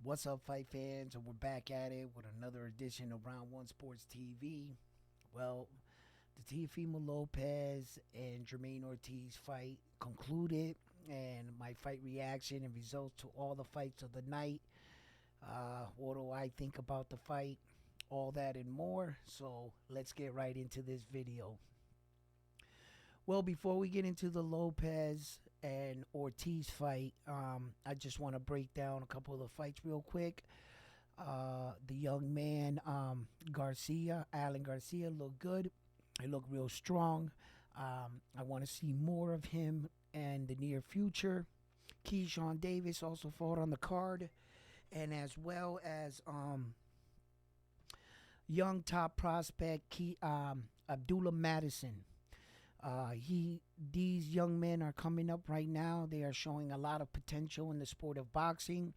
What's up, fight fans? And we're back at it with another edition of Round One Sports TV. Well, the Teofimo Lopez and Jamaine Ortiz fight concluded, and my fight reaction and results to all the fights of the night. What do I think about the fight? All that and more. So let's get right into this video. Well, before we get into the Lopez and Ortiz fight, I just want to break down a couple of the fights real quick. The young man, Alan Garcia, looked good. He looked real strong. I want to see more of him in the near future. Keyshawn Davis also fought on the card, and as well as young top prospect Abdullah Madison. These young men are coming up right now. They are showing a lot of potential in the sport of boxing.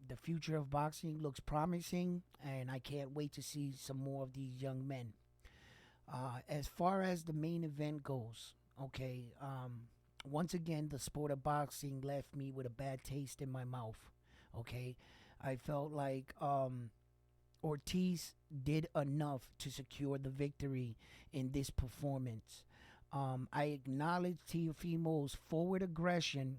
The future of boxing looks promising, and I can't wait to see some more of these young men. As far as the main event goes, okay, once again, the sport of boxing left me with a bad taste in my mouth. Okay, I felt like Ortiz did enough to secure the victory in this performance. I acknowledge Teofimo's forward aggression,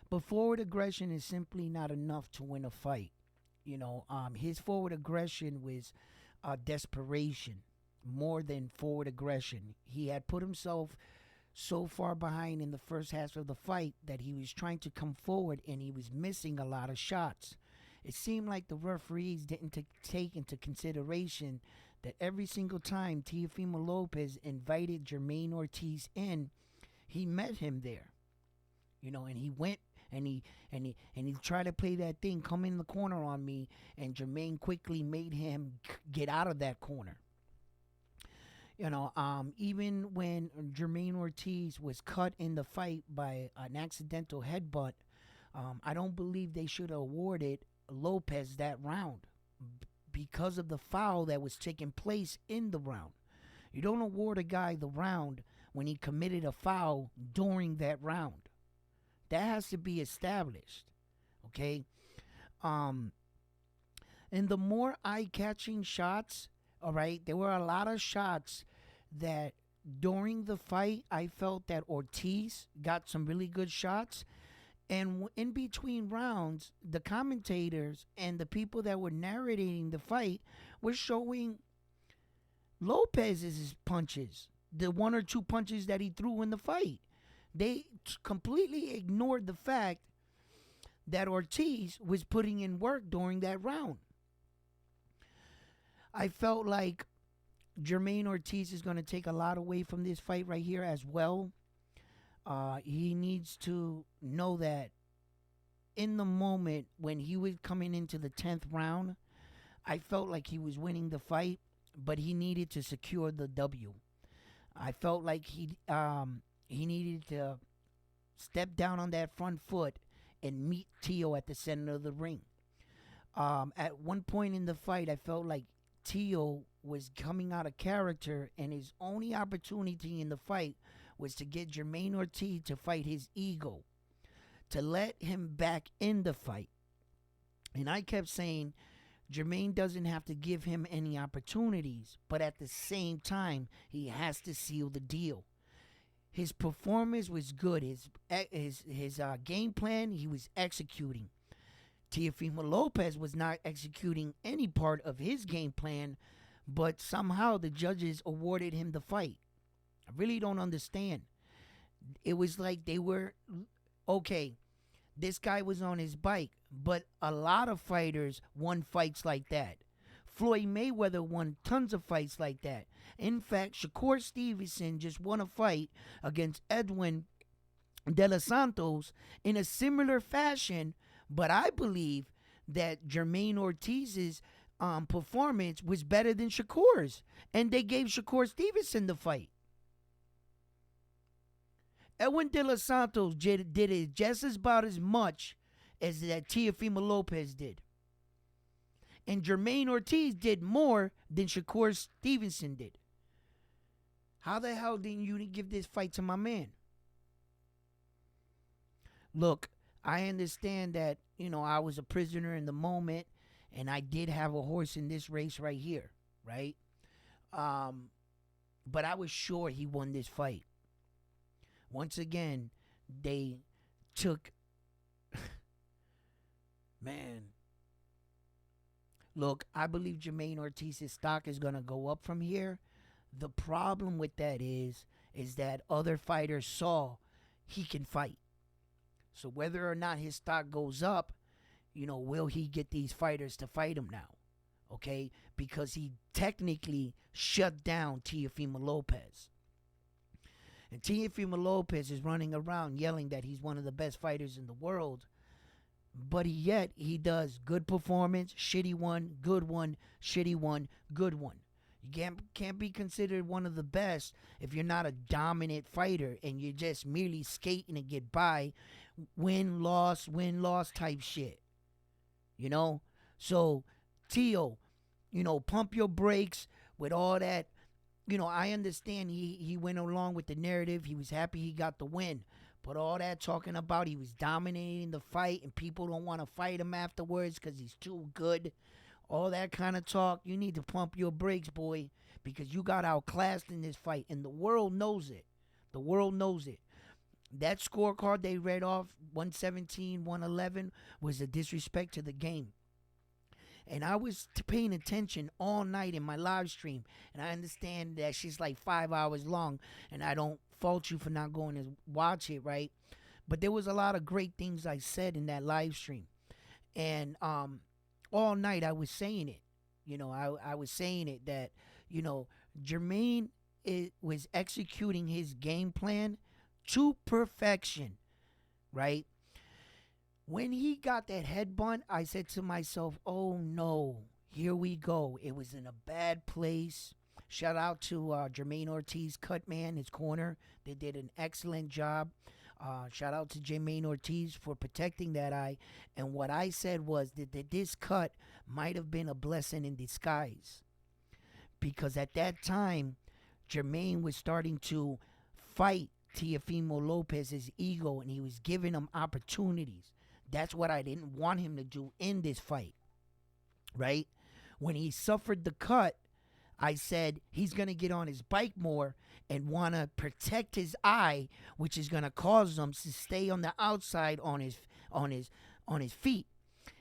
but forward aggression is simply not enough to win a fight. His forward aggression was desperation more than forward aggression. He had put himself so far behind in the first half of the fight that he was trying to come forward and he was missing a lot of shots. It seemed like the referees didn't take into consideration that every single time Teofimo Lopez invited Jamaine Ortiz in, he met him there. And he went and he tried to play that thing, come in the corner on me, and Jamaine quickly made him get out of that corner. Even when Jamaine Ortiz was cut in the fight by an accidental headbutt, I don't believe they should have awarded Lopez that round because of the foul that was taking place in the round. You don't award a guy the round when he committed a foul during that round. That has to be established. Okay? And the more eye-catching shots, all right, there were a lot of shots that during the fight I felt that Ortiz got some really good shots. And in between rounds, the commentators and the people that were narrating the fight were showing Lopez's punches, the one or two punches that he threw in the fight. They completely ignored the fact that Ortiz was putting in work during that round. I felt like Jamaine Ortiz is going to take a lot away from this fight right here as well. He needs to know that in the moment when he was coming into the 10th round, I felt like he was winning the fight, but he needed to secure the W. I felt like he needed to step down on that front foot and meet Teo at the center of the ring. At one point in the fight, I felt like Teo was coming out of character, and his only opportunity in the fight was to get Jamaine Ortiz to fight his ego, to let him back in the fight. And I kept saying Jamaine doesn't have to give him any opportunities, but at the same time, he has to seal the deal. His performance was good. His game plan, he was executing. Teofimo Lopez was not executing any part of his game plan, but somehow the judges awarded him the fight. I really don't understand. It was like they were, okay, this guy was on his bike, but a lot of fighters won fights like that. Floyd Mayweather won tons of fights like that. In fact, Shakur Stevenson just won a fight against Edwin De Los Santos in a similar fashion, but I believe that Jamaine Ortiz's performance was better than Shakur's, and they gave Shakur Stevenson the fight. Edwin De Los Santos did it just about as much as that Teofimo Lopez did. And Jamaine Ortiz did more than Shakur Stevenson did. How the hell didn't you give this fight to my man? Look, I understand that I was a prisoner in the moment, and I did have a horse in this race right here, right? Um, but I was sure he won this fight. Once again, they took, man. Look, I believe Jamaine Ortiz's stock is gonna go up from here. The problem with that is that other fighters saw he can fight. So whether or not his stock goes up, will he get these fighters to fight him now? Okay? Because he technically shut down Teofimo Lopez. And Teofimo Lopez is running around yelling that he's one of the best fighters in the world. But yet he does good performance, shitty one, good one, shitty one, good one. You can't be considered one of the best if you're not a dominant fighter and you're just merely skating to get by, win loss type shit. So Teo, pump your brakes with all that. I understand he went along with the narrative. He was happy he got the win. But all that talking about he was dominating the fight and people don't want to fight him afterwards because he's too good. All that kind of talk, you need to pump your brakes, boy, because you got outclassed in this fight, and the world knows it. The world knows it. That scorecard they read off, 117, 111, was a disrespect to the game. And I was paying attention all night in my live stream, and I understand that she's like 5 hours long, and I don't fault you for not going to watch it, right? But there was a lot of great things I said in that live stream. And all night I was saying it. I was saying it that, Jamaine was executing his game plan to perfection, right? When he got that head bunt, I said to myself, oh no, here we go. It was in a bad place. Shout out to Jamaine Ortiz, cut man, his corner. They did an excellent job. Shout out to Jamaine Ortiz for protecting that eye. And what I said was that this cut might have been a blessing in disguise. Because at that time, Jamaine was starting to fight Teofimo Lopez's ego, and he was giving him opportunities. That's what I didn't want him to do in this fight, right? When he suffered the cut, I said he's going to get on his bike more and want to protect his eye, which is going to cause him to stay on the outside on his feet.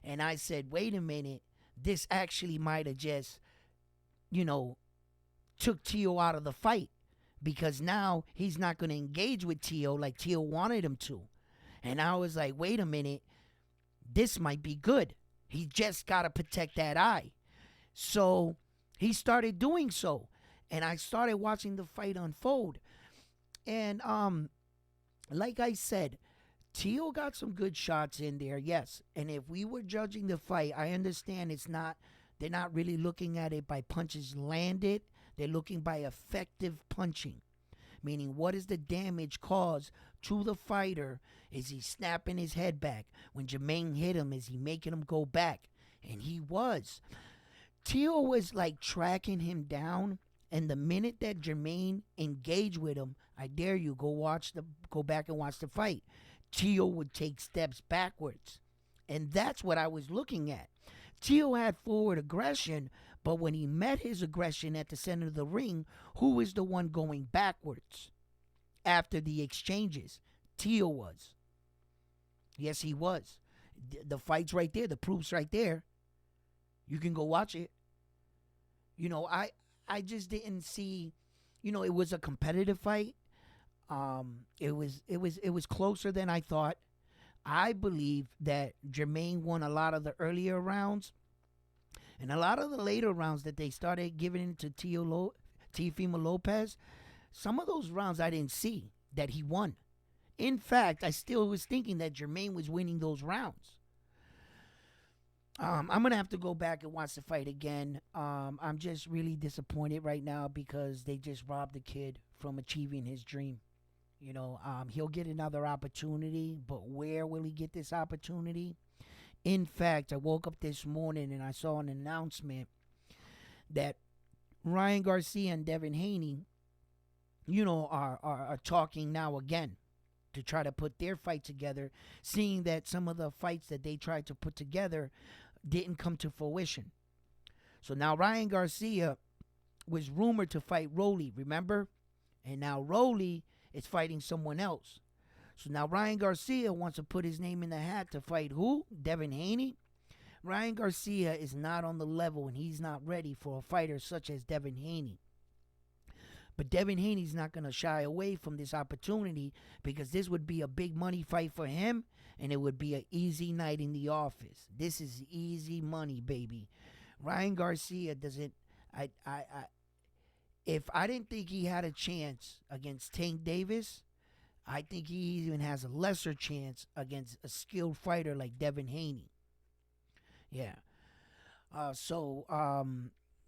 And I said, wait a minute, this actually might have just, took Teo out of the fight, because now he's not going to engage with Teo like Teo wanted him to. And I was like, wait a minute, this might be good. He just got to protect that eye. So he started doing so, and I started watching the fight unfold. And like I said, Teo got some good shots in there, yes. And if we were judging the fight, I understand they're not really looking at it by punches landed. They're looking by effective punching, meaning what is the damage caused to the fighter? Is he snapping his head back? When Jamaine hit him, is he making him go back? And he was. Teo was like tracking him down, and the minute that Jamaine engaged with him, I dare you, go back and watch the fight. Teo would take steps backwards. And that's what I was looking at. Teo had forward aggression, but when he met his aggression at the center of the ring, who was the one going backwards after the exchanges? Teo was. Yes, he was. The fight's right there. The proof's right there. You can go watch it. I just didn't see, it was a competitive fight. It was closer than I thought. I believe that Jamaine won a lot of the earlier rounds, and a lot of the later rounds that they started giving it to Teofimo Lopez. Some of those rounds I didn't see that he won. In fact, I still was thinking that Jamaine was winning those rounds. I'm going to have to go back and watch the fight again. I'm just really disappointed right now because they just robbed the kid from achieving his dream. He'll get another opportunity, but where will he get this opportunity? In fact, I woke up this morning and I saw an announcement that Ryan Garcia and Devin Haney, are talking now again. to try to put their fight together, seeing that some of the fights that they tried to put together didn't come to fruition. So now Ryan Garcia was rumored to fight Rolly, remember? And now Rolly is fighting someone else. So now Ryan Garcia wants to put his name in the hat to fight who? Devin Haney? Ryan Garcia is not on the level, and he's not ready for a fighter such as Devin Haney. But Devin Haney's not going to shy away from this opportunity, because this would be a big money fight for him, and it would be an easy night in the office. This is easy money, baby. Ryan Garcia doesn't. If I didn't think he had a chance against Tank Davis, I think he even has a lesser chance against a skilled fighter like Devin Haney. Yeah.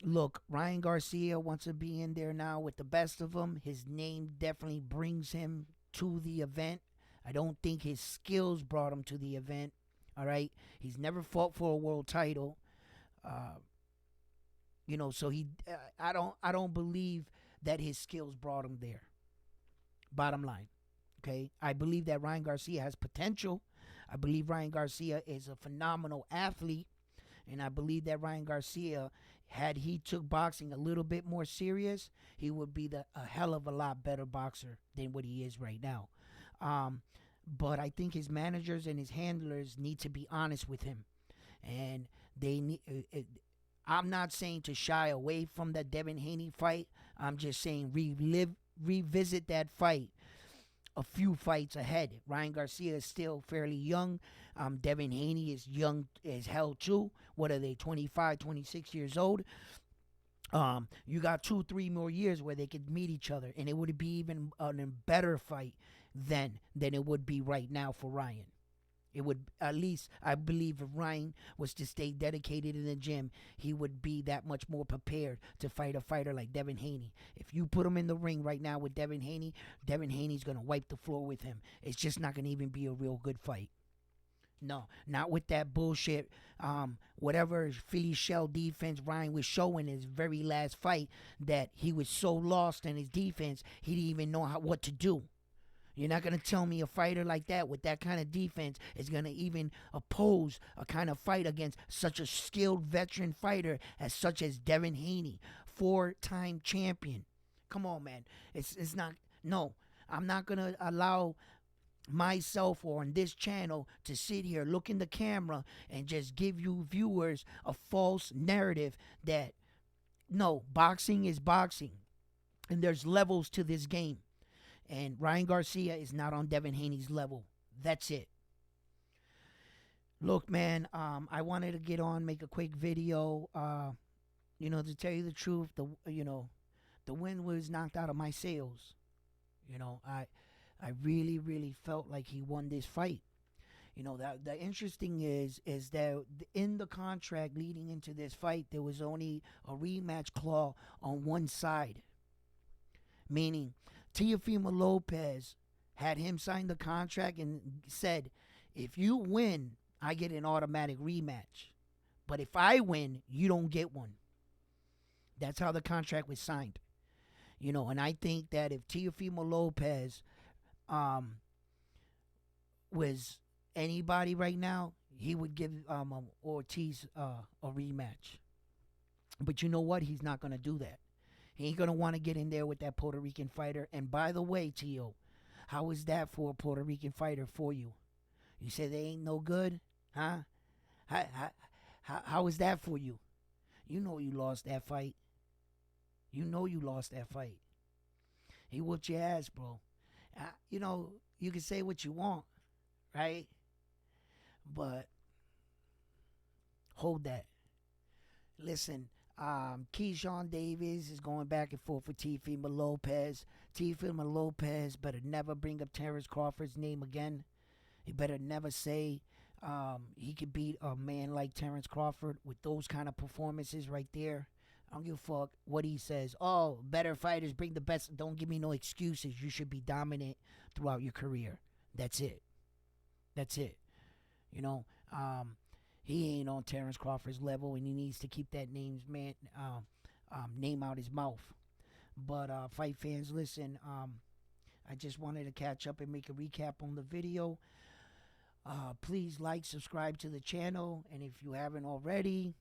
Look, Ryan Garcia wants to be in there now with the best of them. His name definitely brings him to the event. I don't think his skills brought him to the event. All right. He's never fought for a world title. So I don't believe that his skills brought him there. Bottom line. Okay. I believe that Ryan Garcia has potential. I believe Ryan Garcia is a phenomenal athlete. And I believe that Ryan Garcia, had he took boxing a little bit more serious, he would be a hell of a lot better boxer than what he is right now. But I think his managers and his handlers need to be honest with him. And they need. I'm not saying to shy away from that Devin Haney fight. I'm just saying revisit that fight a few fights ahead. Ryan Garcia is still fairly young. Devin Haney is young as hell too. What are they, 25, 26 years old? You got 2-3 more years where they could meet each other, and it would be even a better fight then than it would be right now for Ryan. It would, at least, I believe, if Ryan was to stay dedicated in the gym, he would be that much more prepared to fight a fighter like Devin Haney. If you put him in the ring right now with Devin Haney's going to wipe the floor with him. It's just not going to even be a real good fight. No, not with that bullshit. Whatever Philly shell defense Ryan was showing in his very last fight, that he was so lost in his defense, he didn't even know what to do. You're not going to tell me a fighter like that with that kind of defense is going to even oppose a kind of fight against such a skilled veteran fighter such as Devin Haney, 4-time champion. Come on, man. It's not. No, I'm not going to allow myself or on this channel to sit here, look in the camera, and just give you viewers a false narrative that, no, boxing is boxing. And there's levels to this game. And Ryan Garcia is not on Devin Haney's level. That's it. Look, man, I wanted to get on, make a quick video. To tell you the truth, the wind was knocked out of my sails. I really, really felt like he won this fight. The interesting is that in the contract leading into this fight, there was only a rematch clause on one side. Meaning, Teofimo Lopez had him sign the contract and said, if you win, I get an automatic rematch. But if I win, you don't get one. That's how the contract was signed. And I think that if Teofimo Lopez was anybody right now, he would give Ortiz a rematch. But you know what? He's not going to do that. He ain't going to want to get in there with that Puerto Rican fighter. And by the way, Tio, how is that for a Puerto Rican fighter for you? You say they ain't no good? Huh? How is that for you? You know you lost that fight. You know you lost that fight. He whooped your ass, bro. You can say what you want, right? But hold that. Listen, Keyshawn Davis is going back and forth with Teofimo Lopez. Teofimo Lopez better never bring up Terrence Crawford's name again. He better never say he could beat a man like Terrence Crawford with those kind of performances right there. I don't give a fuck what he says. Oh, better fighters bring the best. Don't give me no excuses. You should be dominant throughout your career. That's it. That's it. He ain't on Terrence Crawford's level, and he needs to keep that name out his mouth. But fight fans, listen. I just wanted to catch up and make a recap on the video. Please like, subscribe to the channel, and if you haven't already,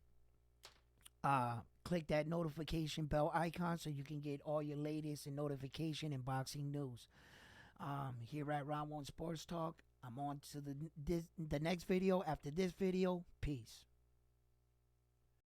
click that notification bell icon so you can get all your latest and notification and boxing news. Here at Round One Sports Talk, I'm on to the next video. After this video, peace.